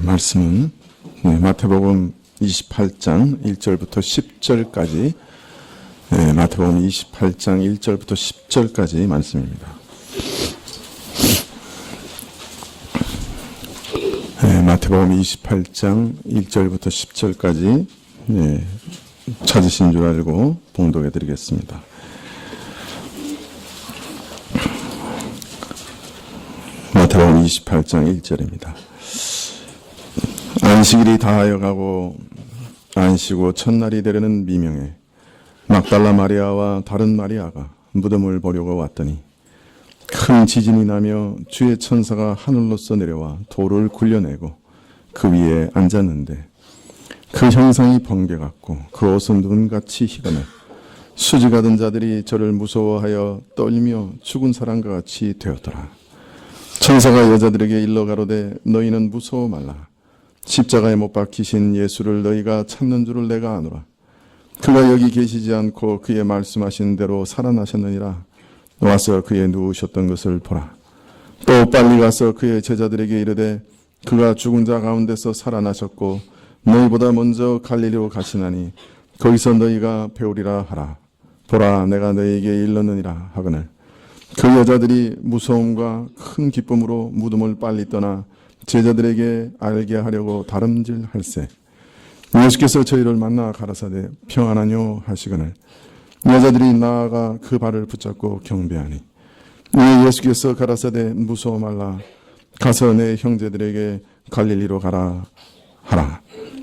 말씀은 마태복음 28장 1절부터 10절까지 마태복음 28장 1절부터 10절까지 말씀입니다. 마태복음 28장 1절부터 10절까지 찾으신 줄 알고 봉독해 드리겠습니다. 마태복음 28장 1절입니다. 안식일이 다하여가고 안식 후 첫날이 되려는 미명에 막달라 마리아와 다른 마리아가 무덤을 보려고 왔더니 큰 지진이 나며 주의 천사가 하늘로서 내려와 돌을 굴려내고 그 위에 앉았는데 그 형상이 번개 같고 그 옷은 눈같이 희거매 수지가 든 자들이 저를 무서워하여 떨며 죽은 사람과 같이 되었더라. 천사가 여자들에게 일러 가로되 너희는 무서워 말라. 십자가에 못 박히신 예수를 너희가 찾는 줄을 내가 아노라. 그가 여기 계시지 않고 그의 말씀하신 대로 살아나셨느니라. 와서 그의 누우셨던 것을 보라. 또 빨리 가서 그의 제자들에게 이르되 그가 죽은 자 가운데서 살아나셨고 너희보다 먼저 갈릴리로 가시나니 거기서 너희가 배우리라 하라. 보라 내가 너희에게 일렀느니라 하거늘 그 여자들이 무서움과 큰 기쁨으로 무덤을 빨리 떠나 제자들에게 알게 하려고 다름질할세. 예수께서 저희를 만나 가라사대 평안하뇨 하시거늘 여자들이 나아가 그 발을 붙잡고 경배하니 예수께서 가라사대 무서워 말라. 가서 내 형제들에게 갈릴리로 가라 하라.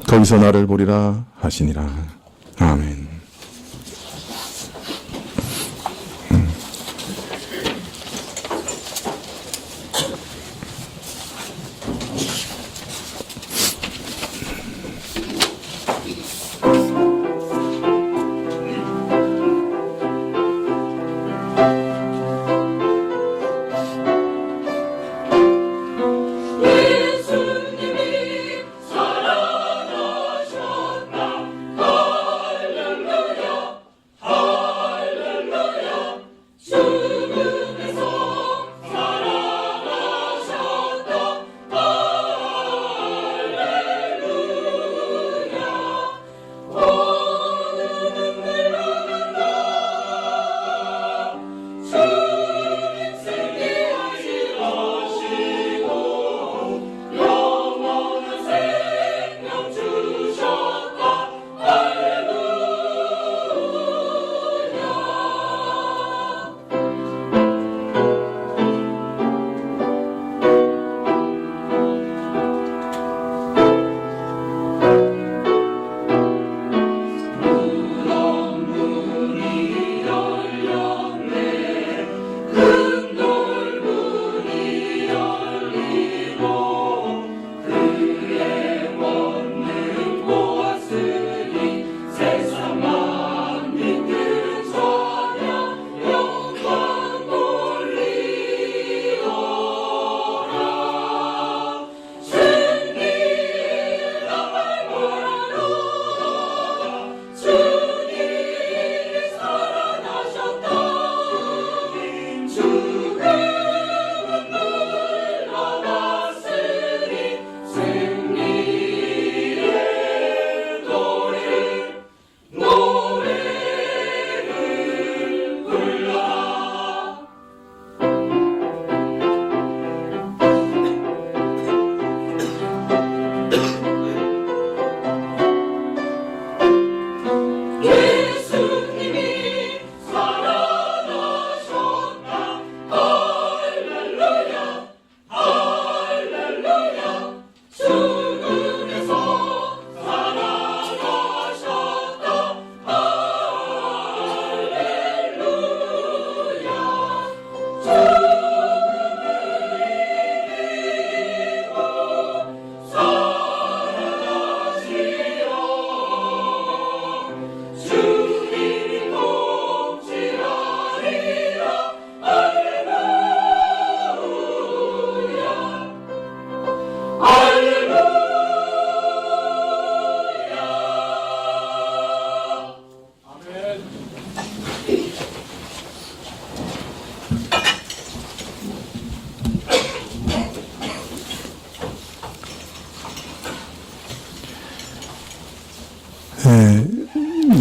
거기서 나를 보리라 하시니라. 아멘. 예수님이 살아나셨다. 할렐루야.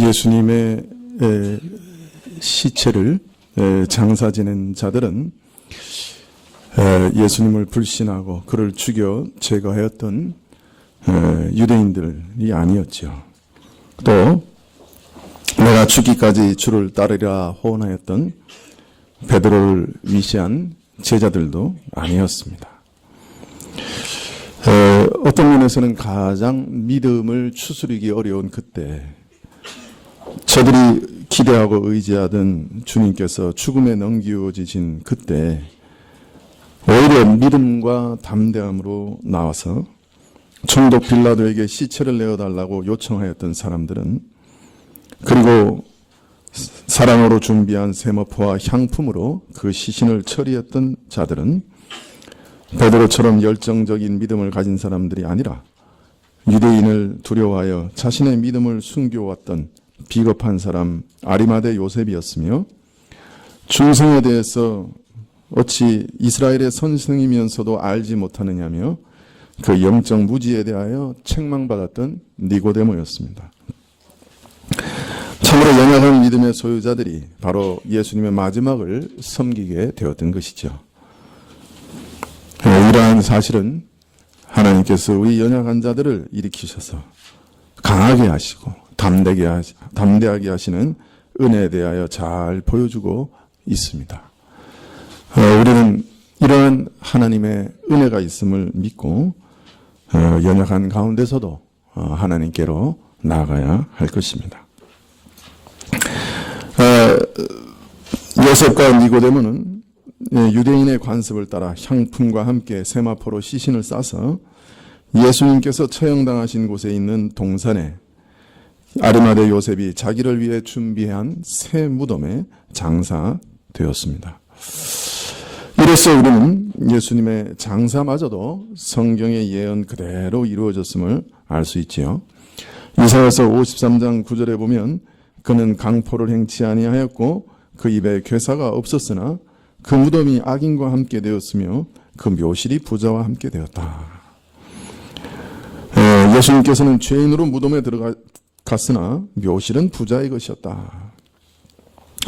예수님의 시체를 장사 지낸 자들은 예수님을 불신하고 그를 죽여 제거하였던 유대인들이 아니었죠. 또 내가 죽기까지 주를 따르리라 호언하였던 베드로를 위시한 제자들도 아니었습니다. 어떤 면에서는 가장 믿음을 추스르기 어려운 그때 저들이 기대하고 의지하던 주님께서 죽음에 넘겨지신 그때 오히려 믿음과 담대함으로 나와서 총독 빌라도에게 시체를 내어달라고 요청하였던 사람들은, 그리고 사랑으로 준비한 세마포와 향품으로 그 시신을 처리했던 자들은 베드로처럼 열정적인 믿음을 가진 사람들이 아니라 유대인을 두려워하여 자신의 믿음을 숨겨왔던 비겁한 사람 아리마대 요셉이었으며, 중생에 대해서 어찌 이스라엘의 선생이면서도 알지 못하느냐며 그 영적 무지에 대하여 책망받았던 니고데모였습니다. 참으로 연약한 믿음의 소유자들이 바로 예수님의 마지막을 섬기게 되었던 것이죠. 이러한 사실은 하나님께서 우리 연약한 자들을 일으키셔서 강하게 하시고 담대하게 하시는 은혜에 대하여 잘 보여주고 있습니다. 우리는 이러한 하나님의 은혜가 있음을 믿고 연약한 가운데서도 하나님께로 나아가야 할 것입니다. 요셉과 니고데모는 유대인의 관습을 따라 향품과 함께 세마포로 시신을 싸서 예수님께서 처형당하신 곳에 있는 동산에 아리마대 요셉이 자기를 위해 준비한 새 무덤에 장사되었습니다. 이로써 우리는 예수님의 장사마저도 성경의 예언 그대로 이루어졌음을 알 수 있지요. 이사야서 53장 9절에 보면 그는 강포를 행치 아니하였고 그 입에 괴사가 없었으나 그 무덤이 악인과 함께 되었으며 그 묘실이 부자와 함께 되었다. 예수님께서는 죄인으로 무덤에 들어갔으나 묘실은 부자의 것이었다.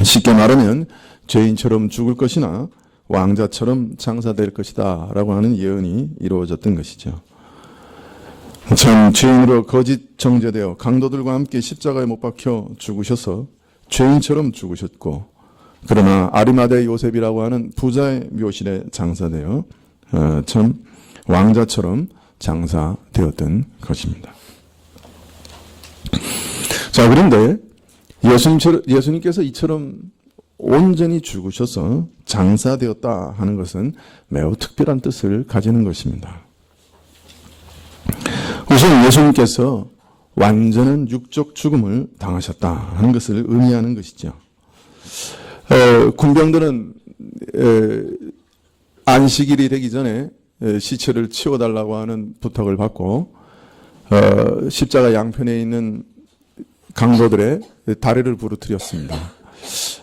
쉽게 말하면 죄인처럼 죽을 것이나 왕자처럼 장사될 것이다 라고 하는 예언이 이루어졌던 것이죠. 참 죄인으로 거짓 정죄되어 강도들과 함께 십자가에 못 박혀 죽으셔서 죄인처럼 죽으셨고, 그러나 아리마대 요셉이라고 하는 부자의 묘실에 장사되어 참 왕자처럼 장사되었던 것입니다. 자, 그런데 예수님께서 이처럼 온전히 죽으셔서 장사되었다 하는 것은 매우 특별한 뜻을 가지는 것입니다. 우선 예수님께서 완전한 육적 죽음을 당하셨다 하는 것을 의미하는 것이죠. 군병들은 안식일이 되기 전에 시체를 치워달라고 하는 부탁을 받고 십자가 양편에 있는 강도들의 다리를 부러뜨렸습니다.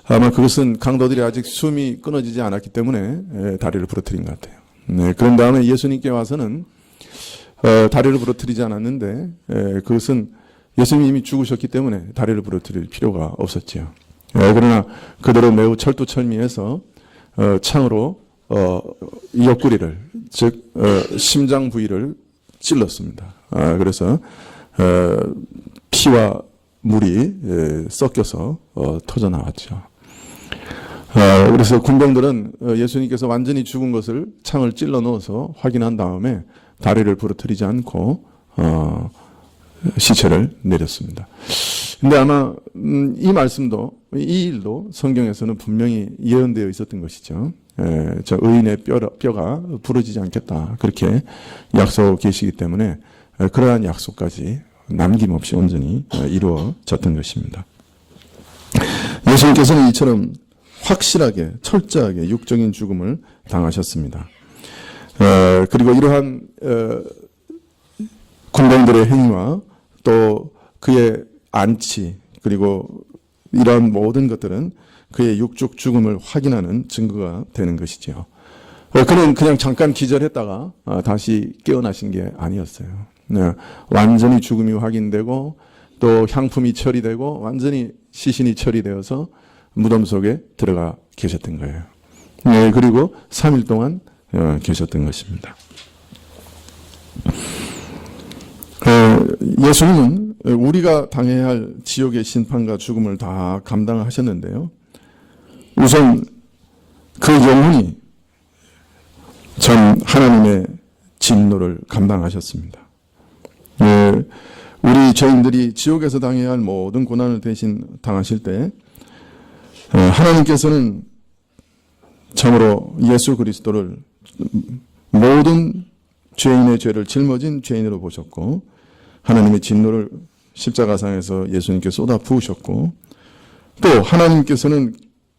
아마 그것은 강도들이 아직 숨이 끊어지지 않았기 때문에 다리를 부러뜨린 것 같아요. 그런 다음에 예수님께 와서는 다리를 부러뜨리지 않았는데 그것은 예수님이 이미 죽으셨기 때문에 다리를 부러뜨릴 필요가 없었지요. 그러나 그들은 매우 철두철미해서 창으로 옆구리를, 즉 심장 부위를 찔렀습니다. 그래서 피와 물이 섞여서 터져 나왔죠. 그래서 군병들은 예수님께서 완전히 죽은 것을 창을 찔러 넣어서 확인한 다음에 다리를 부러뜨리지 않고 시체를 내렸습니다. 근데 아마 이 말씀도, 이 일도 성경에서는 분명히 예언되어 있었던 것이죠. 저 의인의 뼈가 부러지지 않겠다, 그렇게 약속하고 계시기 때문에 그러한 약속까지 남김없이 온전히 이루어졌던 것입니다. 예수님께서는 이처럼 확실하게 철저하게 육적인 죽음을 당하셨습니다. 그리고 이러한 군병들의 행위와 또 그의 안치, 그리고 이러한 모든 것들은 그의 육적 죽음을 확인하는 증거가 되는 것이죠. 그는 그냥 잠깐 기절했다가 다시 깨어나신 게 아니었어요. 완전히 죽음이 확인되고 또 향품이 처리되고 완전히 시신이 처리되어서 무덤 속에 들어가 계셨던 거예요. 네, 그리고 3일 동안 계셨던 것입니다. 예수님은 우리가 당해야 할 지옥의 심판과 죽음을 다 감당하셨는데요. 우선 그 영혼이 전 하나님의 진노를 감당하셨습니다. 우리 죄인들이 지옥에서 당해야 할 모든 고난을 대신 당하실 때 하나님께서는 참으로 예수 그리스도를 모든 죄인의 죄를 짊어진 죄인으로 보셨고 하나님의 진노를 십자가상에서 예수님께 쏟아 부으셨고 또 하나님께서는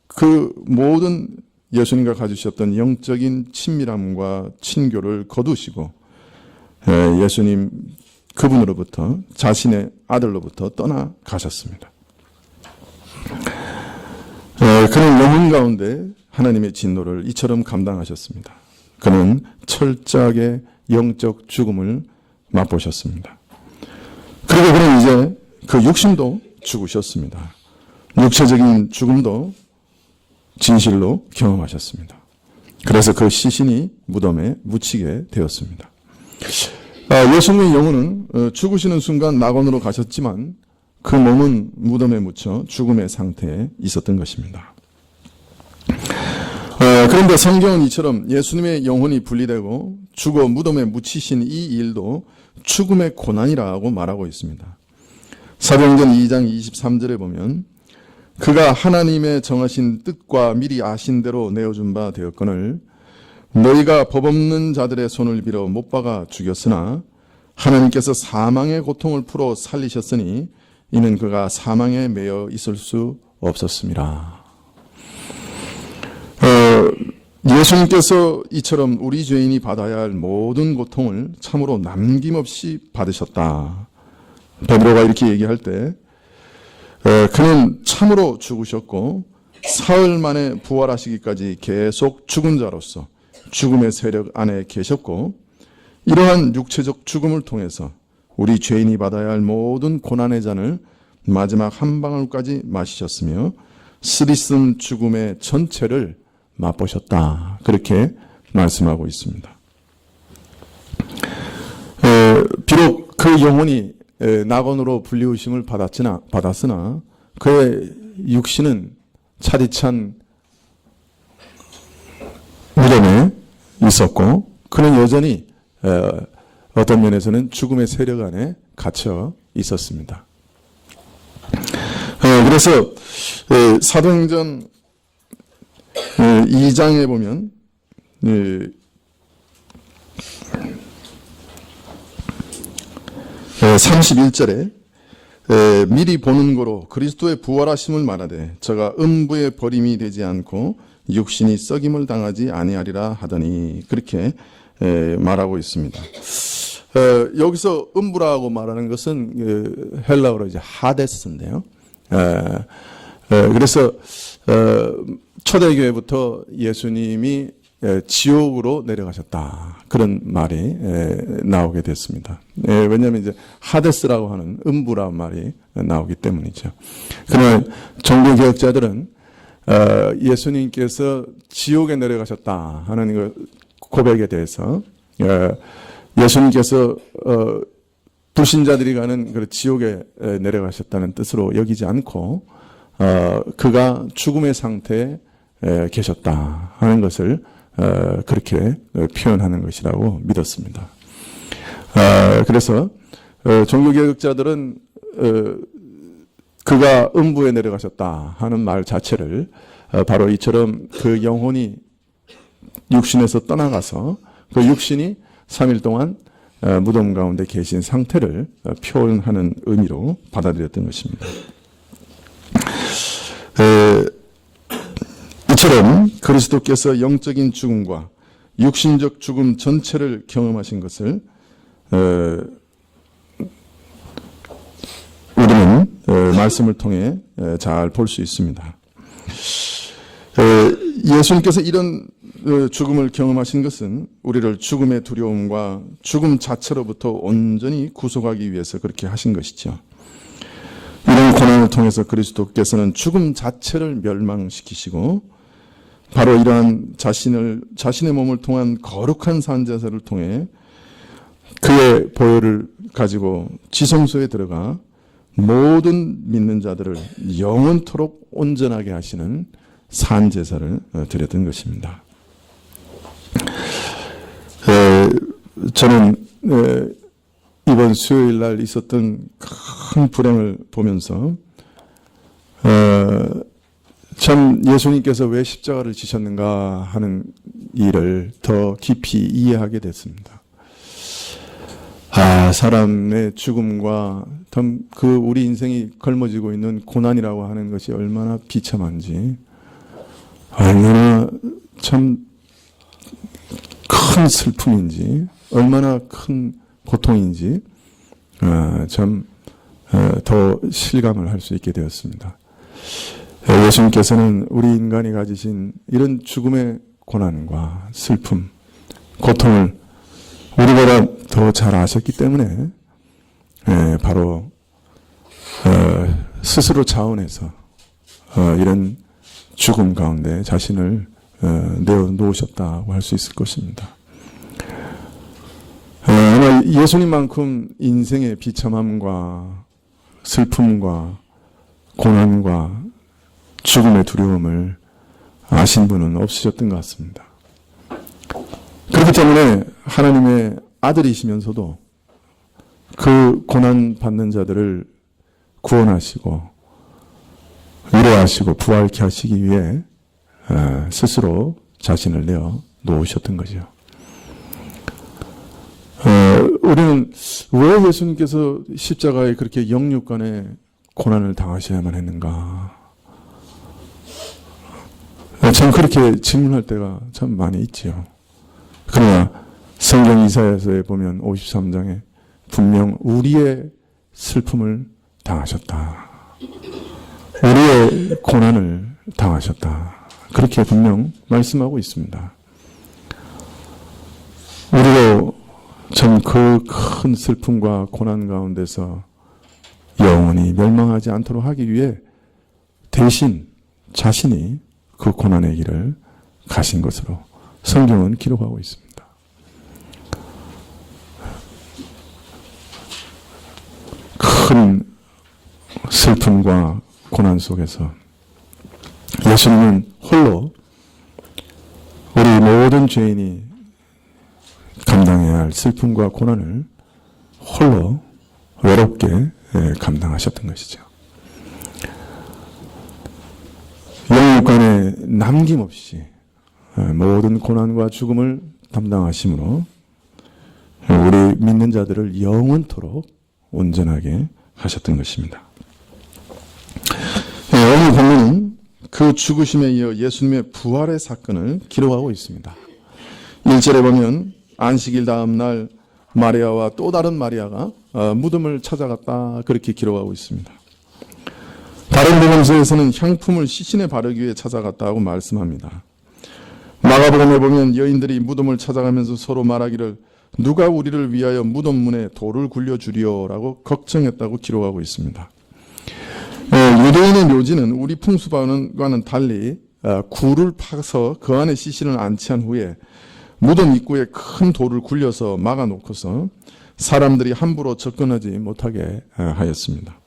그 모든 예수님과 가지셨던 영적인 친밀함과 친교를 거두시고 예수님 그분으로부터 자신의 아들로부터 떠나가셨습니다. 그는 영혼 가운데 하나님의 진노를 이처럼 감당하셨습니다. 그는 철저하게 영적 죽음을 맛보셨습니다. 그리고 그는 이제 그 육신도 죽으셨습니다. 육체적인 죽음도 진실로 경험하셨습니다. 그래서 그 시신이 무덤에 묻히게 되었습니다. 예수님의 영혼은 죽으시는 순간 낙원으로 가셨지만 그 몸은 무덤에 묻혀 죽음의 상태에 있었던 것입니다. 그런데 성경은 이처럼 예수님의 영혼이 분리되고 죽어 무덤에 묻히신 이 일도 죽음의 고난이라고 말하고 있습니다. 사도행전 2장 23절에 보면 그가 하나님의 정하신 뜻과 미리 아신 대로 내어준 바 되었거늘 너희가 법 없는 자들의 손을 빌어 못 박아 죽였으나 하나님께서 사망의 고통을 풀어 살리셨으니 이는 그가 사망에 매여 있을 수 없었습니다. 예수님께서 이처럼 우리 죄인이 받아야 할 모든 고통을 참으로 남김없이 받으셨다. 베드로가 이렇게 얘기할 때 그는 참으로 죽으셨고 사흘 만에 부활하시기까지 계속 죽은 자로서 죽음의 세력 안에 계셨고 이러한 육체적 죽음을 통해서 우리 죄인이 받아야 할 모든 고난의 잔을 마지막 한 방울까지 마시셨으며 쓰리쓴 죽음의 전체를 맛보셨다. 그렇게 말씀하고 있습니다. 비록 그 영혼이 낙원으로 불리우심을 받았으나 그의 육신은 차디찬 무덤에 있었고 그는 여전히 어떤 면에서는 죽음의 세력 안에 갇혀 있었습니다. 그래서 사도행전 2장에 보면 31절에 미리 보는 거로 그리스도의 부활하심을 말하되 저가 음부의 버림이 되지 않고 육신이 썩임을 당하지 아니하리라 하더니 그렇게 말하고 있습니다. 여기서 음부라고 말하는 것은 헬라어로 이제 하데스인데요. 그래서 초대교회부터 예수님이 지옥으로 내려가셨다. 그런 말이 나오게 됐습니다. 왜냐하면 이제 하데스라고 하는 음부라는 말이 나오기 때문이죠. 그러나 종교개혁자들은 예수님께서 지옥에 내려가셨다 하는 그 고백에 대해서 예수님께서 불신자들이 가는 그 지옥에 내려가셨다는 뜻으로 여기지 않고 그가 죽음의 상태에 계셨다 하는 것을 그렇게 표현하는 것이라고 믿었습니다. 그래서 종교개혁자들은 그가 음부에 내려가셨다 하는 말 자체를 바로 이처럼 그 영혼이 육신에서 떠나가서 그 육신이 3일 동안 무덤 가운데 계신 상태를 표현하는 의미로 받아들였던 것입니다. 이처럼 그리스도께서 영적인 죽음과 육신적 죽음 전체를 경험하신 것을 우리는 말씀을 통해 잘 볼 수 있습니다. 예수님께서 이런 죽음을 경험하신 것은 우리를 죽음의 두려움과 죽음 자체로부터 온전히 구속하기 위해서 그렇게 하신 것이죠. 이 고난을 통해서 그리스도께서는 죽음 자체를 멸망시키시고 바로 이러한 자신의 몸을 통한 거룩한 산제사를 통해 그의 보혈을 가지고 지성소에 들어가 모든 믿는 자들을 영원토록 온전하게 하시는 산제사를 드렸던 것입니다. 저는 이번 수요일 날 있었던 큰 불행을 보면서 참 예수님께서 왜 십자가를 지셨는가 하는 일을 더 깊이 이해하게 됐습니다. 사람의 죽음과 그 우리 인생이 걸머지고 있는 고난이라고 하는 것이 얼마나 비참한지, 얼마나 참 큰 슬픔인지, 얼마나 큰 고통인지 참 더 실감을 할 수 있게 되었습니다. 예수님께서는 우리 인간이 가지신 이런 죽음의 고난과 슬픔, 고통을 우리보다 더 잘 아셨기 때문에 바로 스스로 자원해서 이런 죽음 가운데 자신을 내어놓으셨다고 할 수 있을 것입니다. 아마 예수님만큼 인생의 비참함과 슬픔과 고난과 죽음의 두려움을 아신 분은 없으셨던 것 같습니다. 그렇기 때문에 하나님의 아들이시면서도 그 고난 받는 자들을 구원하시고 위로하시고 부활케 하시기 위해 스스로 자신을 내어 놓으셨던 거죠. 우리는 왜 예수님께서 십자가에 그렇게 영육간의 고난을 당하셔야만 했는가? 참 그렇게 질문할 때가 참 많이 있지요. 그러나 성경 이사야서에 보면 53장에 분명 우리의 슬픔을 당하셨다. 우리의 고난을 당하셨다. 그렇게 분명 말씀하고 있습니다. 우리도 참 그 큰 슬픔과 고난 가운데서 영원히 멸망하지 않도록 하기 위해 대신 자신이 그 고난의 길을 가신 것으로 성경은 기록하고 있습니다. 큰 슬픔과 고난 속에서 예수님은 홀로 우리 모든 죄인이 감당해야 할 슬픔과 고난을 홀로 외롭게 감당하셨던 것이죠. 영육간에 남김없이 모든 고난과 죽음을 담당하심으로 우리 믿는 자들을 영원토록 온전하게 하셨던 것입니다. 오늘 본문은 그 죽으심에 이어 예수님의 부활의 사건을 기록하고 있습니다. 1절에 보면 안식일 다음 날 마리아와 또 다른 마리아가 무덤을 찾아갔다 그렇게 기록하고 있습니다. 다른 복음서에서는 향품을 시신에 바르기 위해 찾아갔다고 말씀합니다. 마가복음에 보면 여인들이 무덤을 찾아가면서 서로 말하기를 누가 우리를 위하여 무덤 문에 돌을 굴려주리오라고 걱정했다고 기록하고 있습니다. 유대인의 묘지는 우리 풍습과는 달리 굴을 파서 그 안에 시신을 안치한 후에 무덤 입구에 큰 돌을 굴려서 막아놓고서 사람들이 함부로 접근하지 못하게 하였습니다.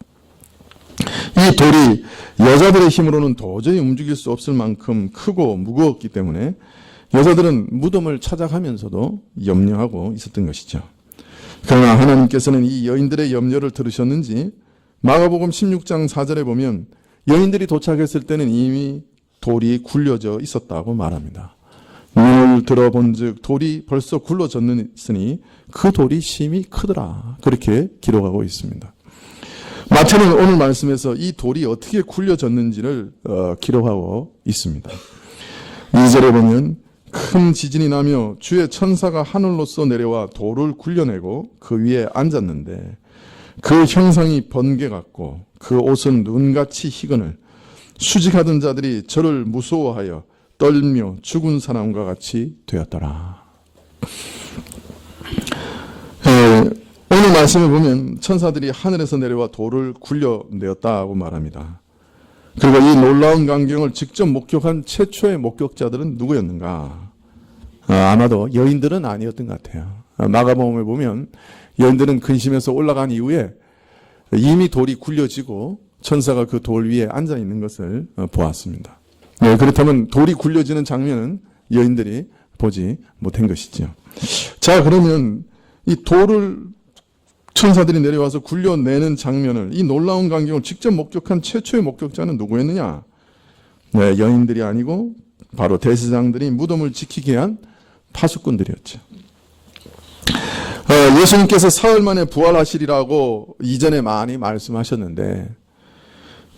이 돌이 여자들의 힘으로는 도저히 움직일 수 없을 만큼 크고 무거웠기 때문에 여자들은 무덤을 찾아가면서도 염려하고 있었던 것이죠. 그러나 하나님께서는 이 여인들의 염려를 들으셨는지 마가복음 16장 4절에 보면 여인들이 도착했을 때는 이미 돌이 굴려져 있었다고 말합니다. 눈을 들어본 즉 돌이 벌써 굴러졌으니 그 돌이 심히 크더라. 그렇게 기록하고 있습니다. 마태는 오늘 말씀에서 이 돌이 어떻게 굴려졌는지를 기록하고 있습니다. 2절에 보면 큰 지진이 나며 주의 천사가 하늘로서 내려와 돌을 굴려내고 그 위에 앉았는데 그 형상이 번개 같고 그 옷은 눈같이 희건을 수직하던 자들이 저를 무서워하여 떨며 죽은 사람과 같이 되었더라. 오늘 말씀을 보면 천사들이 하늘에서 내려와 돌을 굴려내었다고 말합니다. 그리고 이 놀라운 광경을 직접 목격한 최초의 목격자들은 누구였는가? 아마도 여인들은 아니었던 것 같아요. 마가복음을 보면 여인들은 근심해서 올라간 이후에 이미 돌이 굴려지고 천사가 그 돌 위에 앉아 있는 것을 보았습니다. 네, 그렇다면 돌이 굴려지는 장면은 여인들이 보지 못한 것이죠. 자, 그러면 이 돌을 천사들이 내려와서 굴려내는 장면을, 이 놀라운 광경을 직접 목격한 최초의 목격자는 누구였느냐? 네, 여인들이 아니고 바로 대제사장들이 무덤을 지키게 한 파수꾼들이었죠. 예수님께서 사흘 만에 부활하시리라고 이전에 많이 말씀하셨는데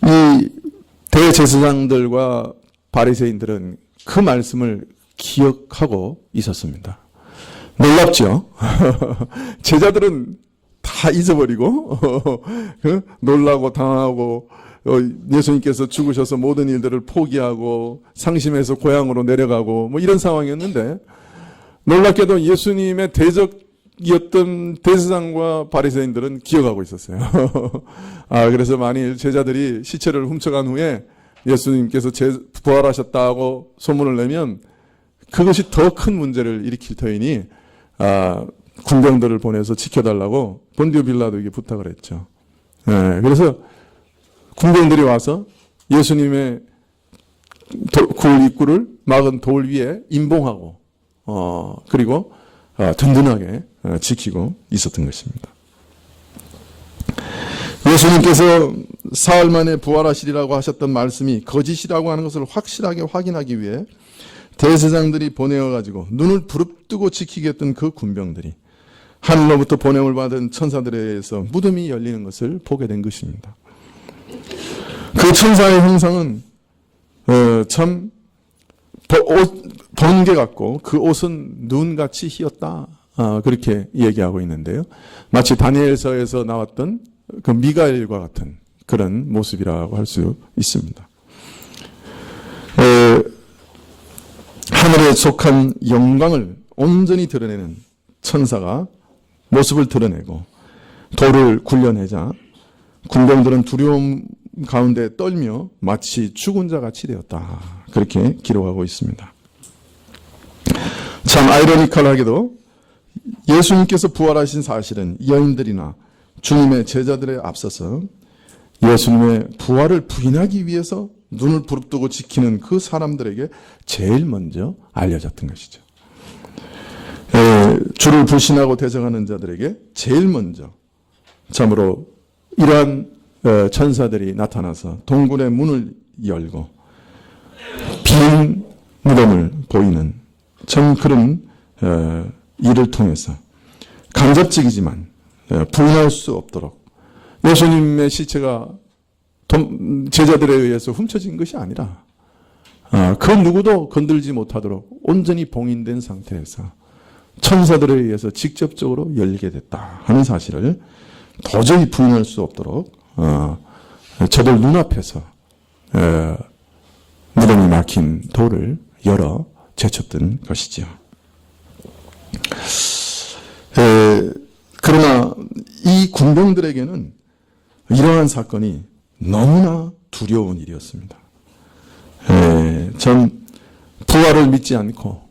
이 대제사장들과 바리새인들은 그 말씀을 기억하고 있었습니다. 놀랍죠? 제자들은 다 잊어버리고 놀라고 당하고 예수님께서 죽으셔서 모든 일들을 포기하고 상심해서 고향으로 내려가고 뭐 이런 상황이었는데 놀랍게도 예수님의 대적이었던 대제사장과 바리새인들은 기억하고 있었어요. 그래서 만일 제자들이 시체를 훔쳐간 후에 예수님께서 부활하셨다고 소문을 내면 그것이 더 큰 문제를 일으킬 터이니 군병들을 보내서 지켜달라고 본디오 빌라도에게 부탁을 했죠. 그래서 군병들이 와서 예수님의 굴 입구를 막은 돌 위에 임봉하고 그리고 든든하게 지키고 있었던 것입니다. 예수님께서 사흘 만에 부활하시리라고 하셨던 말씀이 거짓이라고 하는 것을 확실하게 확인하기 위해 대제사장들이 보내어가지고 눈을 부릅뜨고 지키게 했던 그 군병들이 하늘로부터 보냄을 받은 번개에 의해서 무덤이 열리는 것을 보게 된 것입니다. 그 천사의 형상은 참 번개 같고 그 옷은 눈같이 희었다. 그렇게 얘기하고 있는데요. 마치 다니엘서에서 나왔던 그 미가엘과 같은 그런 모습이라고 할 수 있습니다. 하늘에 속한 영광을 온전히 드러내는 천사가 모습을 드러내고 돌을 굴려내자 군병들은 두려움 가운데 떨며 마치 죽은 자 같이 되었다. 그렇게 기록하고 있습니다. 참 아이러니컬하게도 예수님께서 부활하신 사실은 여인들이나 주님의 제자들에 앞서서 예수님의 부활을 부인하기 위해서 눈을 부릅뜨고 지키는 그 사람들에게 제일 먼저 알려졌던 것이죠. 주를 불신하고 대적하는 자들에게 제일 먼저 참으로 이러한 천사들이 나타나서 동굴의 문을 열고 빈 무덤을 보이는 참 그런 일을 통해서 간접적이지만 부인할 수 없도록 예수님의 시체가 제자들에 의해서 훔쳐진 것이 아니라 그 누구도 건들지 못하도록 온전히 봉인된 상태에서 천사들에 의해서 직접적으로 열리게 됐다 하는 사실을 도저히 부인할 수 없도록 저들 눈앞에서 무덤이 막힌 돌을 열어 제쳤던 것이죠. 그러나 이 군병들에게는 이러한 사건이 너무나 두려운 일이었습니다. 전 부활을 믿지 않고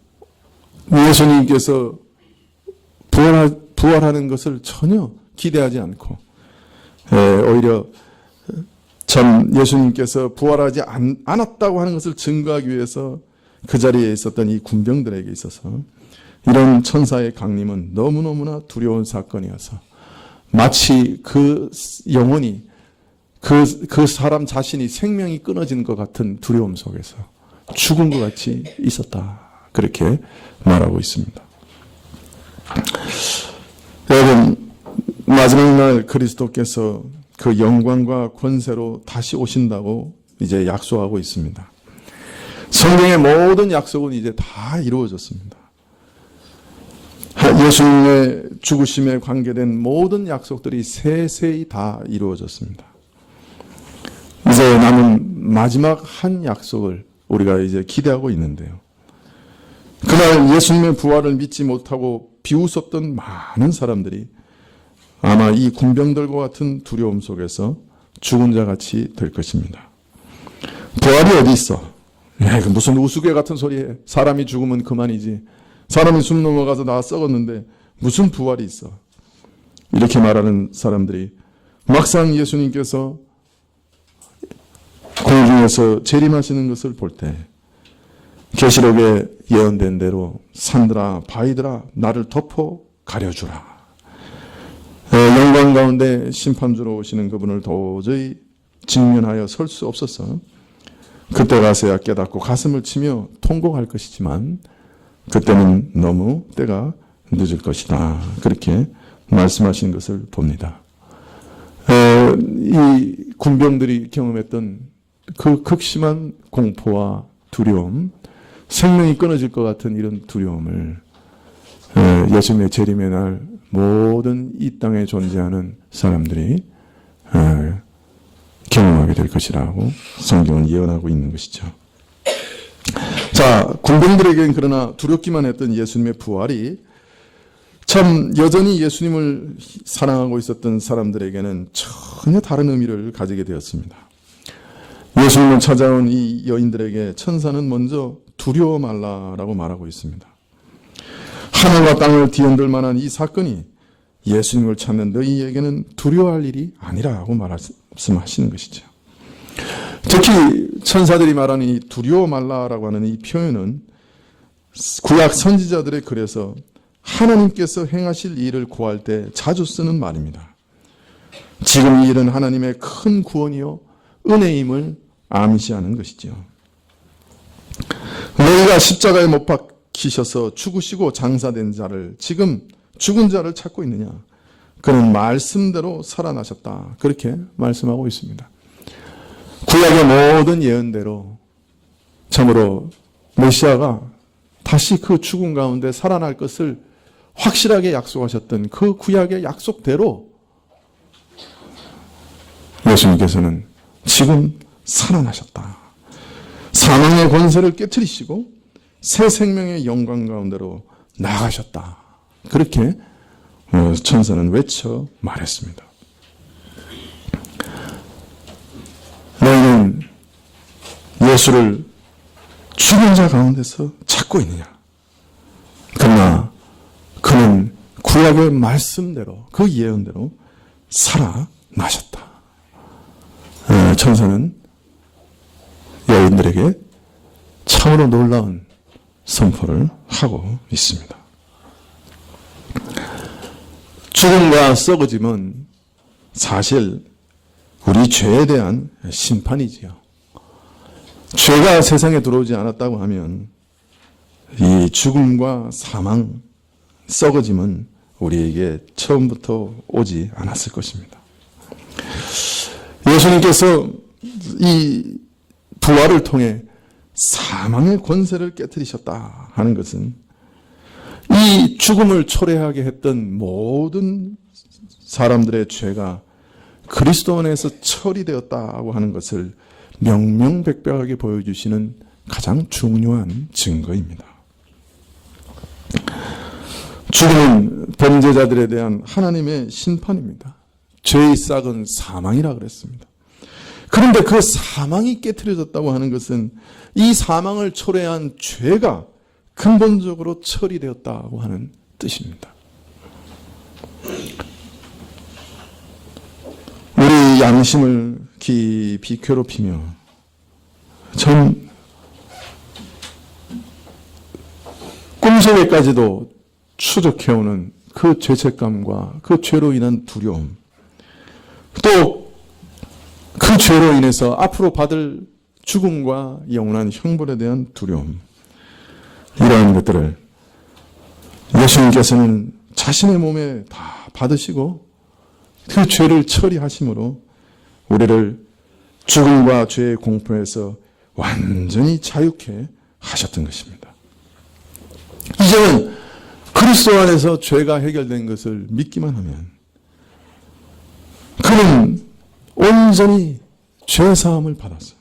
예수님께서 부활하는 것을 전혀 기대하지 않고 오히려 참 예수님께서 부활하지 않았다고 하는 것을 증거하기 위해서 그 자리에 있었던 이 군병들에게 있어서 이런 천사의 강림은 너무너무나 두려운 사건이어서 마치 그 영혼이 그 사람 자신이 생명이 끊어진 것 같은 두려움 속에서 죽은 것 같이 있었다. 그렇게 말하고 있습니다. 여러분, 마지막 날 그리스도께서 그 영광과 권세로 다시 오신다고 이제 약속하고 있습니다. 성경의 모든 약속은 이제 다 이루어졌습니다. 예수님의 죽으심에 관계된 모든 약속들이 세세히 다 이루어졌습니다. 이제 남은 마지막 한 약속을 우리가 이제 기대하고 있는데요. 그날 예수님의 부활을 믿지 못하고 비웃었던 많은 사람들이 아마 이 군병들과 같은 두려움 속에서 죽은 자 같이 될 것입니다. 부활이 어디 있어? 무슨 우스개 같은 소리해. 사람이 죽으면 그만이지. 사람이 숨 넘어가서 다 썩었는데 무슨 부활이 있어. 이렇게 말하는 사람들이 막상 예수님께서 공중에서 재림하시는 것을 볼 때 계시록에 예언된 대로 산들아 바위들아 나를 덮어 가려주라. 영광 가운데 심판주로 오시는 그분을 도저히 직면하여 설 수 없어서 그때 가서야 깨닫고 가슴을 치며 통곡할 것이지만 그때는 너무 때가 늦을 것이다. 그렇게 말씀하신 것을 봅니다. 이 군병들이 경험했던 그 극심한 공포와 두려움, 생명이 끊어질 것 같은 이런 두려움을 예수님의 재림의 날 모든 이 땅에 존재하는 사람들이 경험하게 될 것이라고 성경은 예언하고 있는 것이죠. 자, 군병들에겐 그러나 두렵기만 했던 예수님의 부활이 참 여전히 예수님을 사랑하고 있었던 사람들에게는 전혀 다른 의미를 가지게 되었습니다. 예수님을 찾아온 이 여인들에게 천사는 먼저 두려워 말라라고 말하고 있습니다. 하늘과 땅을 뒤흔들 만한 이 사건이 예수님을 찾는 너희에게는 두려워할 일이 아니라고 말씀하시는 것이죠. 특히 천사들이 말하는 이 두려워 말라라고 하는 이 표현은 구약 선지자들의 글에서 하나님께서 행하실 일을 구할 때 자주 쓰는 말입니다. 지금 이 일은 하나님의 큰 구원이요 은혜임을 암시하는 것이죠. 너희가 십자가에 못 박히셔서 죽으시고 장사된 자를 지금 죽은 자를 찾고 있느냐? 그는 말씀대로 살아나셨다. 그렇게 말씀하고 있습니다. 구약의 모든 예언대로 참으로 메시아가 다시 그 죽음 가운데 살아날 것을 확실하게 약속하셨던 그 구약의 약속대로 예수님께서는 지금 살아나셨다. 사망의 권세를 깨트리시고 새 생명의 영광 가운데로 나가셨다. 그렇게 천사는 외쳐 말했습니다. 너희는 예수를 죽은 자 가운데서 찾고 있느냐? 그러나 그는 구약의 말씀대로 그 예언대로 살아나셨다. 천사는 여인들에게 참으로 놀라운 선포를 하고 있습니다. 죽음과 썩어짐은 사실 우리 죄에 대한 심판이지요. 죄가 세상에 들어오지 않았다고 하면 이 죽음과 사망, 썩어짐은 우리에게 처음부터 오지 않았을 것입니다. 예수님께서 이 부활을 통해 사망의 권세를 깨트리셨다 하는 것은 이 죽음을 초래하게 했던 모든 사람들의 죄가 그리스도 안에서 처리되었다고 하는 것을 명명백백하게 보여주시는 가장 중요한 증거입니다. 죽음은 범죄자들에 대한 하나님의 심판입니다. 죄의 싹은 사망이라 그랬습니다. 그런데 그 사망이 깨트려졌다고 하는 것은 이 사망을 초래한 죄가 근본적으로 처리되었다고 하는 뜻입니다. 우리 양심을 깊이 괴롭히며 전 꿈속에까지도 추적해오는 그 죄책감과 그 죄로 인한 두려움, 또 그 죄로 인해서 앞으로 받을 죽음과 영원한 형벌에 대한 두려움, 이러한 것들을 예수님께서는 자신의 몸에 다 받으시고 그 죄를 처리하심으로 우리를 죽음과 죄의 공포에서 완전히 자유케 하셨던 것입니다. 이제는 그리스도 안에서 죄가 해결된 것을 믿기만 하면 그는 온전히 죄사함을 받았어요.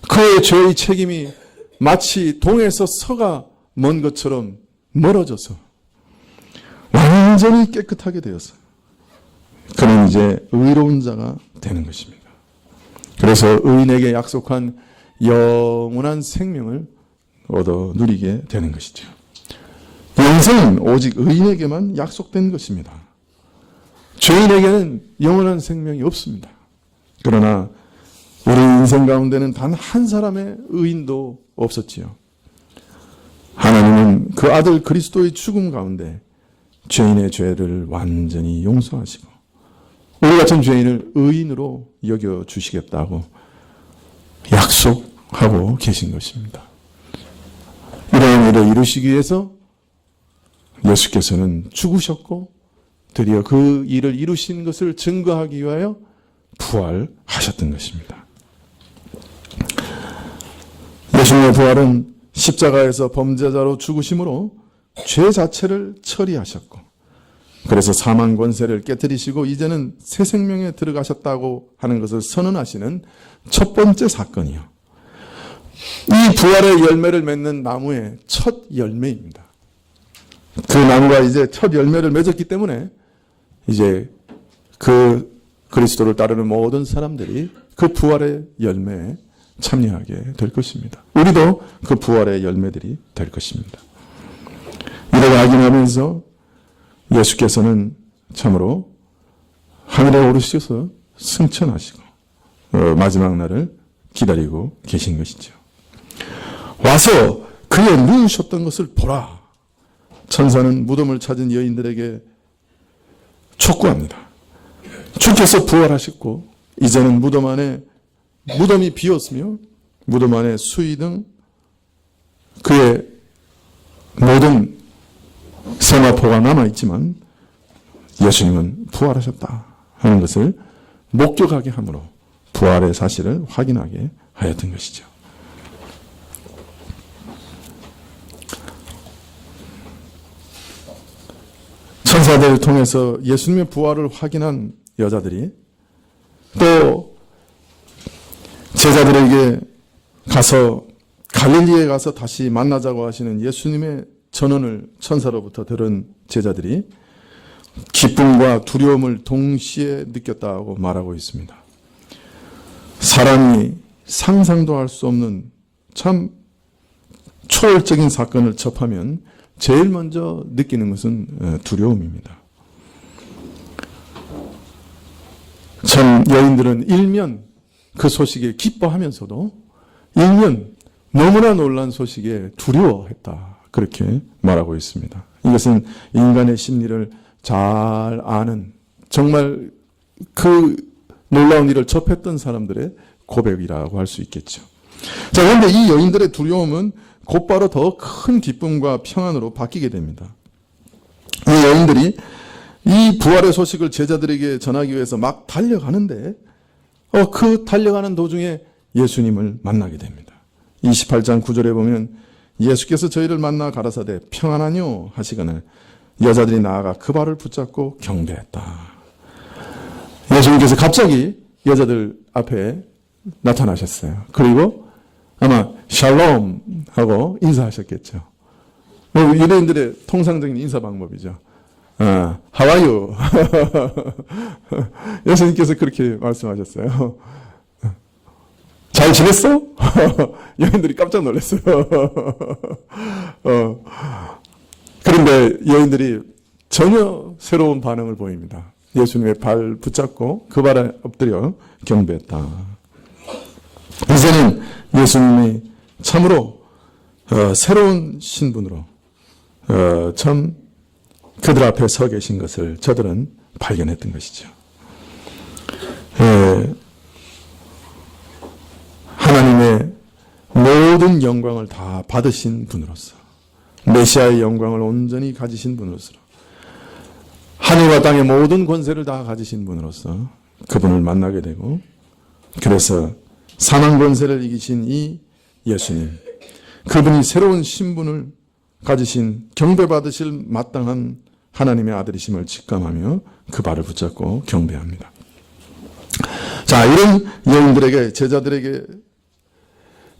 그의 죄의 책임이 마치 동에서 서가 먼 것처럼 멀어져서 완전히 깨끗하게 되었어요. 그는 이제 의로운 자가 되는 것입니다. 그래서 의인에게 약속한 영원한 생명을 얻어 누리게 되는 것이죠. 영생은 오직 의인에게만 약속된 것입니다. 죄인에게는 영원한 생명이 없습니다. 그러나 우리 인생 가운데는 단 한 사람의 의인도 없었지요. 하나님은 그 아들 그리스도의 죽음 가운데 죄인의 죄를 완전히 용서하시고 우리 같은 죄인을 의인으로 여겨주시겠다고 약속하고 계신 것입니다. 이런 일을 이루시기 위해서 예수께서는 죽으셨고 드디어 그 일을 이루신 것을 증거하기 위하여 부활하셨던 것입니다. 예수님의 부활은 십자가에서 범죄자로 죽으심으로 죄 자체를 처리하셨고 그래서 사망 권세를 깨뜨리시고 이제는 새 생명에 들어가셨다고 하는 것을 선언하시는 첫 번째 사건이요. 이 부활의 열매를 맺는 나무의 첫 열매입니다. 그 나무가 이제 첫 열매를 맺었기 때문에 이제 그 그리스도를 따르는 모든 사람들이 그 부활의 열매에 참여하게 될 것입니다. 우리도 그 부활의 열매들이 될 것입니다. 이를 확인하면서 예수께서는 참으로 하늘에 오르셔서 승천하시고 마지막 날을 기다리고 계신 것이죠. 와서 그의 누우셨던 것을 보라. 천사는 무덤을 찾은 여인들에게 촉구합니다. 주께서 부활하셨고 이제는 무덤 안에 무덤이 비었으며 무덤 안에 수의 등 그의 모든 세마포가 남아있지만 예수님은 부활하셨다 하는 것을 목격하게 함으로 부활의 사실을 확인하게 하였던 것이죠. 천사들을 통해서 예수님의 부활을 확인한 여자들이 또 제자들에게 가서 갈릴리에 가서 다시 만나자고 하시는 예수님의 전언을 천사로부터 들은 제자들이 기쁨과 두려움을 동시에 느꼈다고 말하고 있습니다. 사람이 상상도 할 수 없는 참 초월적인 사건을 접하면 제일 먼저 느끼는 것은 두려움입니다. 참 여인들은 일면 그 소식에 기뻐하면서도 일면 너무나 놀란 소식에 두려워했다. 그렇게 말하고 있습니다. 이것은 인간의 심리를 잘 아는 정말 그 놀라운 일을 접했던 사람들의 고백이라고 할 수 있겠죠. 자, 그런데 이 여인들의 두려움은 곧바로 더 큰 기쁨과 평안으로 바뀌게 됩니다. 이 여인들이 이 부활의 소식을 제자들에게 전하기 위해서 막 달려가는데 그 달려가는 도중에 예수님을 만나게 됩니다. 28장 9절에 보면 예수께서 저희를 만나 가라사대 평안하뇨 하시거늘 여자들이 나아가 그 발을 붙잡고 경배했다. 예수님께서 갑자기 여자들 앞에 나타나셨어요. 그리고 아마 샬롬 하고 인사하셨겠죠. 유대인들의 통상적인 인사 방법이죠. How are you? 예수님께서 그렇게 말씀하셨어요. 잘 지냈어? 여인들이 깜짝 놀랐어요. 그런데 여인들이 전혀 새로운 반응을 보입니다. 예수님의 발 붙잡고 그 발에 엎드려 경배했다. 이제는 예수님이 참으로 새로운 신분으로 참 그들 앞에 서 계신 것을 저들은 발견했던 것이죠. 하나님의 모든 영광을 다 받으신 분으로서 메시아의 영광을 온전히 가지신 분으로서 하늘과 땅의 모든 권세를 다 가지신 분으로서 그분을 만나게 되고 그래서 사망 권세를 이기신 이 예수님 그분이 새로운 신분을 가지신 경배받으실 마땅한 하나님의 아들이심을 직감하며 그 발을 붙잡고 경배합니다. 자, 이런 여인들에게 제자들에게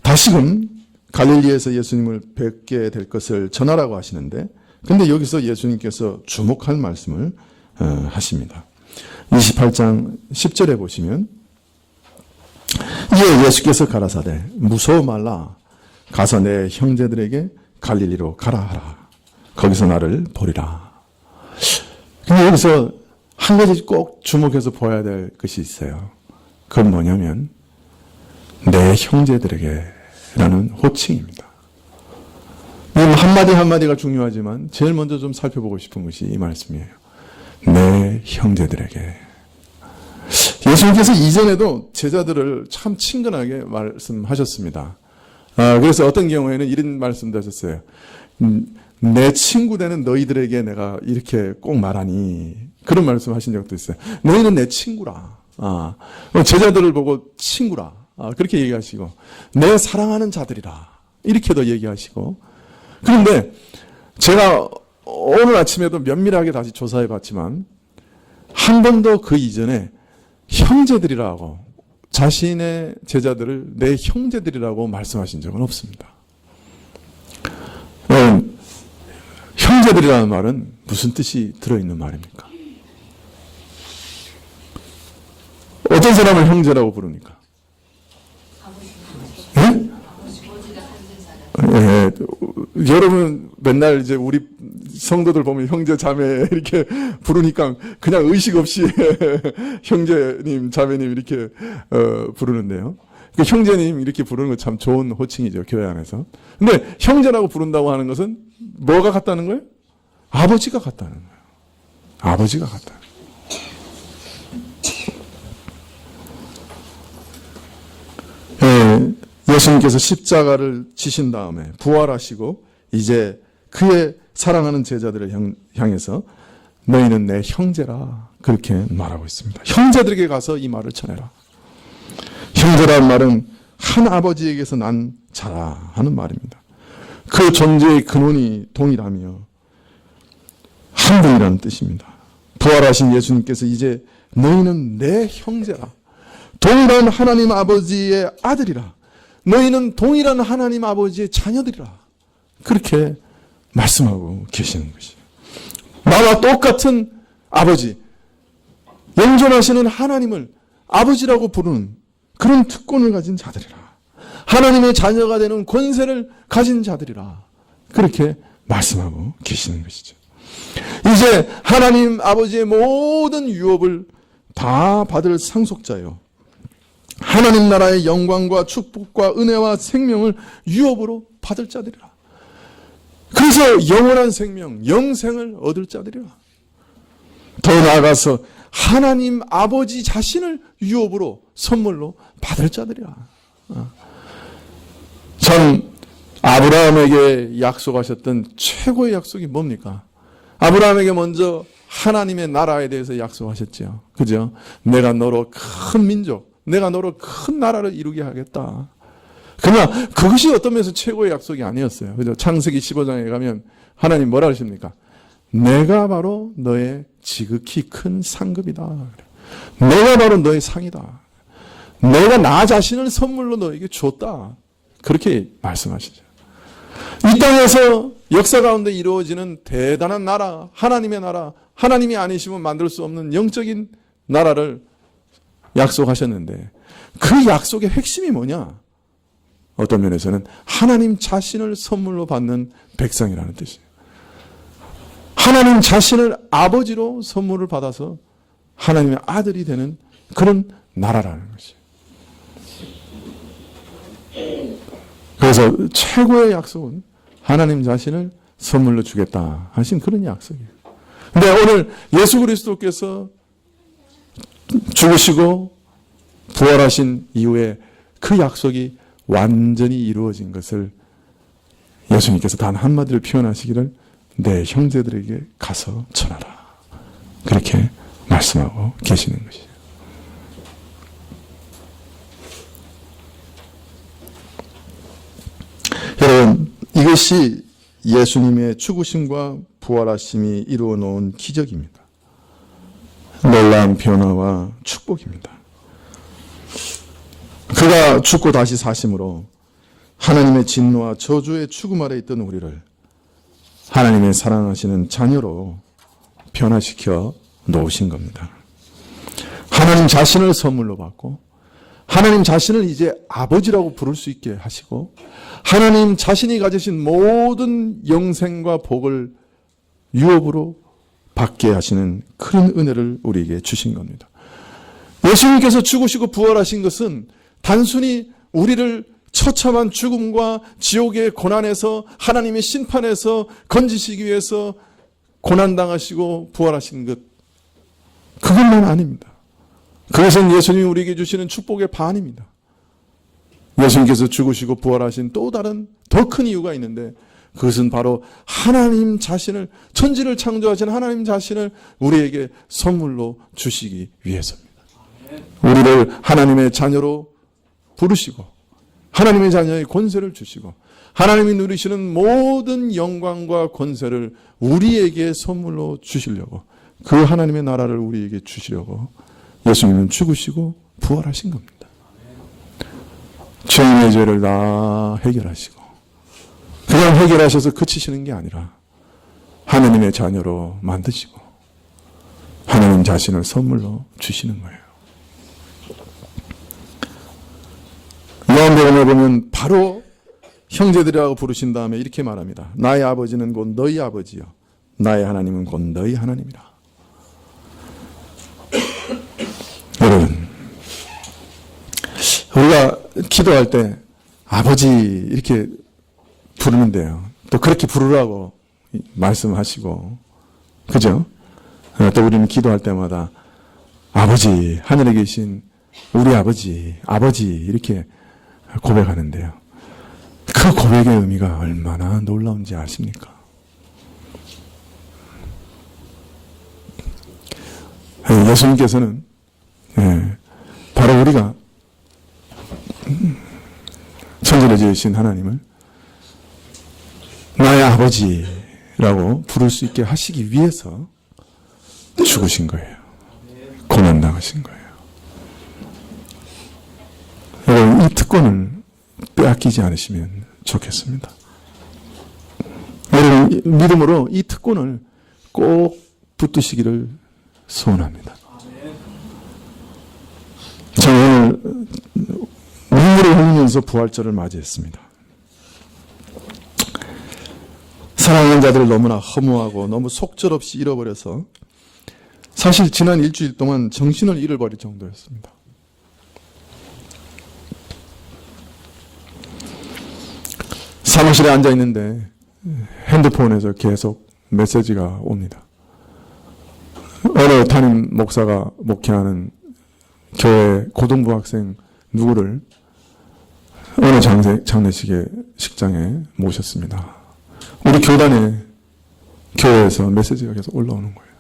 다시금 갈릴리에서 예수님을 뵙게 될 것을 전하라고 하시는데 근데 여기서 예수님께서 주목할 말씀을 하십니다. 28장 10절에 보시면 이에 예수께서 가라사대 무서워 말라 가서 내 형제들에게 갈릴리로 가라 하라. 거기서 나를 보리라. 근데 여기서 한 가지 꼭 주목해서 보아야 될 것이 있어요. 그건 뭐냐면 내 형제들에게 라는 호칭입니다. 한마디 한마디가 중요하지만 제일 먼저 좀 살펴보고 싶은 것이 이 말씀이에요. 내 형제들에게. 예수님께서 이전에도 제자들을 참 친근하게 말씀하셨습니다. 그래서 어떤 경우에는 이런 말씀도 하셨어요. 내 친구 되는 너희들에게 내가 이렇게 꼭 말하니, 그런 말씀 하신 적도 있어요. 너희는 내 친구라. 제자들을 보고 친구라. 그렇게 얘기하시고, 내 사랑하는 자들이라. 이렇게도 얘기하시고. 그런데 제가 오늘 아침에도 면밀하게 다시 조사해 봤지만, 한 번도 그 이전에 형제들이라고, 자신의 제자들을 내 형제들이라고 말씀하신 적은 없습니다. 형제들이라는 말은 무슨 뜻이 들어있는 말입니까? 어떤 사람을 형제라고 부릅니까? 네? 네. 여러분 맨날 이제 우리 성도들 보면 형제 자매 이렇게 부르니까 그냥 의식 없이 형제님 자매님 이렇게 부르는데요. 그 형제님 이렇게 부르는 거 참 좋은 호칭이죠, 교회 안에서. 근데 형제라고 부른다고 하는 것은 뭐가 같다는 거예요? 아버지가 같다는 거예요. 아버지가 같다. 예수님께서 십자가를 지신 다음에 부활하시고 이제 그의 사랑하는 제자들을 향해서 너희는 내 형제라 그렇게 말하고 있습니다. 형제들에게 가서 이 말을 전해라. 형제라는 말은 한 아버지에게서 난 자라 하는 말입니다. 그 존재의 근원이 동일하며 한 분이라는 뜻입니다. 부활하신 예수님께서 이제 너희는 내 형제라. 동일한 하나님 아버지의 아들이라. 너희는 동일한 하나님 아버지의 자녀들이라. 그렇게 말씀하고 계시는 것이에요. 나와 똑같은 아버지, 영존하시는 하나님을 아버지라고 부르는 그런 특권을 가진 자들이라. 하나님의 자녀가 되는 권세를 가진 자들이라. 그렇게 말씀하고 계시는 것이죠. 이제 하나님 아버지의 모든 유업을 다 받을 상속자요. 하나님 나라의 영광과 축복과 은혜와 생명을 유업으로 받을 자들이라. 그래서 영원한 생명, 영생을 얻을 자들이라. 더 나아가서 하나님 아버지 자신을 유업으로 선물로 받을 자들이라. 참 아브라함에게 약속하셨던 최고의 약속이 뭡니까? 아브라함에게 먼저 하나님의 나라에 대해서 약속하셨죠. 그죠? 내가 너로 큰 민족, 내가 너로 큰 나라를 이루게 하겠다. 그러나 그것이 어떤 면에서 최고의 약속이 아니었어요. 그죠? 창세기 15장에 가면 하나님 뭐라 하십니까? 내가 바로 너의 지극히 큰 상급이다. 내가 바로 너의 상이다. 내가 나 자신을 선물로 너에게 줬다. 그렇게 말씀하시죠. 이 땅에서 역사 가운데 이루어지는 대단한 나라, 하나님의 나라, 하나님이 아니시면 만들 수 없는 영적인 나라를 약속하셨는데 그 약속의 핵심이 뭐냐? 어떤 면에서는 하나님 자신을 선물로 받는 백성이라는 뜻이에요. 하나님 자신을 아버지로 선물을 받아서 하나님의 아들이 되는 그런 나라라는 것이에요. 그래서 최고의 약속은 하나님 자신을 선물로 주겠다 하신 그런 약속이에요. 근데 오늘 예수 그리스도께서 죽으시고 부활하신 이후에 그 약속이 완전히 이루어진 것을 예수님께서 단 한마디를 표현하시기를 내 형제들에게 가서 전하라. 그렇게 말씀하고 계시는 것이죠. 여러분, 이것이 예수님의 죽으심과 부활하심이 이루어 놓은 기적입니다. 놀라운 변화와 축복입니다. 그가 죽고 다시 사심으로 하나님의 진노와 저주의 추금 아래 있던 우리를 하나님의 사랑하시는 자녀로 변화시켜 놓으신 겁니다. 하나님 자신을 선물로 받고 하나님 자신을 이제 아버지라고 부를 수 있게 하시고 하나님 자신이 가지신 모든 영생과 복을 유업으로 받게 하시는 큰 은혜를 우리에게 주신 겁니다. 예수님께서 죽으시고 부활하신 것은 단순히 우리를 처참한 죽음과 지옥의 고난에서 하나님의 심판에서 건지시기 위해서 고난당하시고 부활하신 것, 그것만 아닙니다. 그것은 예수님이 우리에게 주시는 축복의 반입니다. 예수님께서 죽으시고 부활하신 또 다른 더 큰 이유가 있는데 그것은 바로 하나님 자신을, 천지를 창조하신 하나님 자신을 우리에게 선물로 주시기 위해서입니다. 우리를 하나님의 자녀로 부르시고 하나님의 자녀의 권세를 주시고 하나님이 누리시는 모든 영광과 권세를 우리에게 선물로 주시려고, 그 하나님의 나라를 우리에게 주시려고 예수님은 죽으시고 부활하신 겁니다. 죄인의 죄를 다 해결하시고 그냥 해결하셔서 그치시는 게 아니라 하나님의 자녀로 만드시고 하나님 자신을 선물로 주시는 거예요. 요한복음에 보면 바로 형제들이라고 부르신 다음에 이렇게 말합니다. 나의 아버지는 곧 너희 아버지요 나의 하나님은 곧 너희 하나님이라. 여러분, 우리가 기도할 때 아버지 이렇게 부르는데요, 또 그렇게 부르라고 말씀하시고, 그죠? 또 우리는 기도할 때마다 아버지, 하늘에 계신 우리 아버지, 아버지 이렇게 고백하는데요, 그 고백의 의미가 얼마나 놀라운지 아십니까? 예수님께서는 바로 우리가 천지를 지으신 하나님을 나의 아버지라고 부를 수 있게 하시기 위해서 죽으신 거예요. 고난당하신 거예요. 여러분, 이 특권을 빼앗기지 않으시면 좋겠습니다. 여러분, 믿음으로 이 특권을 꼭 붙드시기를 소원합니다. 저는 오늘 눈물을 흘리면서 부활절을 맞이했습니다. 사랑하는 자들을 너무나 허무하고 너무 속절없이 잃어버려서 사실 지난 일주일 동안 정신을 잃어버릴 정도였습니다. 사무실에 앉아있는데 핸드폰에서 계속 메시지가 옵니다. 어느 담임 목사가 목회하는 교회 고등부 학생 누구를 어느 장례식에 식장에 모셨습니다. 우리 교단에, 교회에서 메시지가 계속 올라오는 거예요.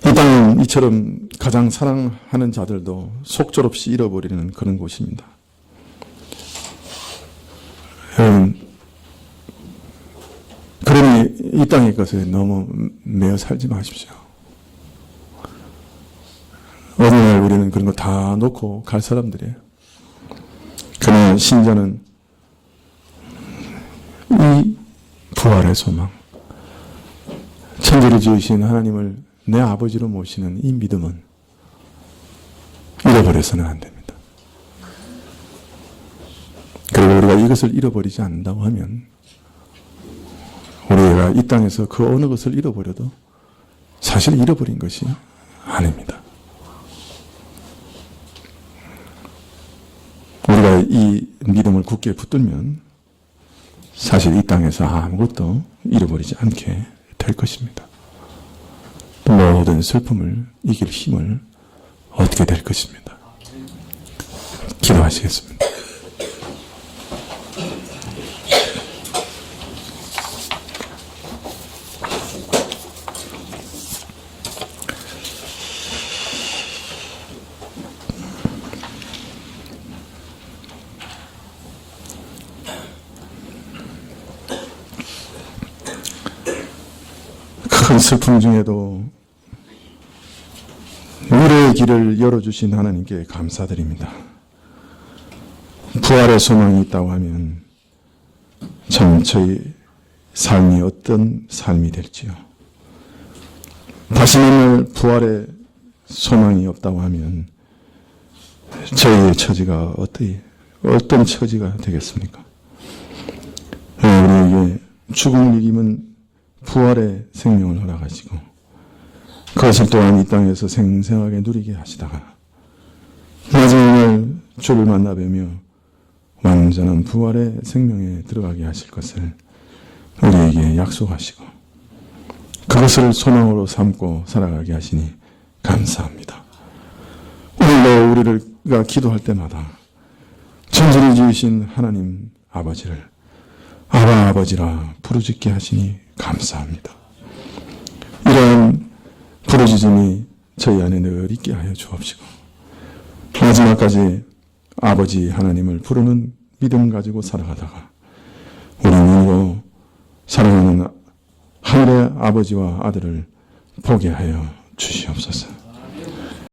이 땅은 이처럼 가장 사랑하는 자들도 속절없이 잃어버리는 그런 곳입니다. 여러분, 그러니 이 땅의 것에 너무 매여 살지 마십시오. 어느 날 우리는 그런 거 다 놓고 갈 사람들이에요. 그러나 신자는 이 부활의 소망, 천지를 지으신 하나님을 내 아버지로 모시는 이 믿음은 잃어버려서는 안 됩니다. 그리고 우리가 이것을 잃어버리지 않는다고 하면 우리가 이 땅에서 그 어느 것을 잃어버려도 사실 잃어버린 것이 아닙니다. 우리가 이 믿음을 굳게 붙들면 사실 이 땅에서 아무것도 잃어버리지 않게 될 것입니다. 모든 슬픔을 이길 힘을 얻게 될 것입니다. 기도하시겠습니다. 큰 슬픔 중에도 미래의 길을 열어주신 하나님께 감사드립니다. 부활의 소망이 있다고 하면 참 저희 삶이 어떤 삶이 될지요. 다시 만날 부활의 소망이 없다고 하면 저희의 처지가 어떤 처지가 되겠습니까? 우리에게 죽음을 이기면 부활의 생명을 허락하시고 그것을 또한 이 땅에서 생생하게 누리게 하시다가 마지막 날 주를 만나 뵈며 완전한 부활의 생명에 들어가게 하실 것을 우리에게 약속하시고 그것을 소망으로 삼고 살아가게 하시니 감사합니다. 오늘도 우리가 기도할 때마다 천지를 지으신 하나님 아버지를 아바 아버지라 부르짖게 하시니 감사합니다. 이러한 부르짖음이 저희 안에 늘 있게 하여 주옵시고 마지막까지 아버지 하나님을 부르는 믿음 가지고 살아가다가 우리는 사랑하는 하늘의 아버지와 아들을 보게 하여 주시옵소서.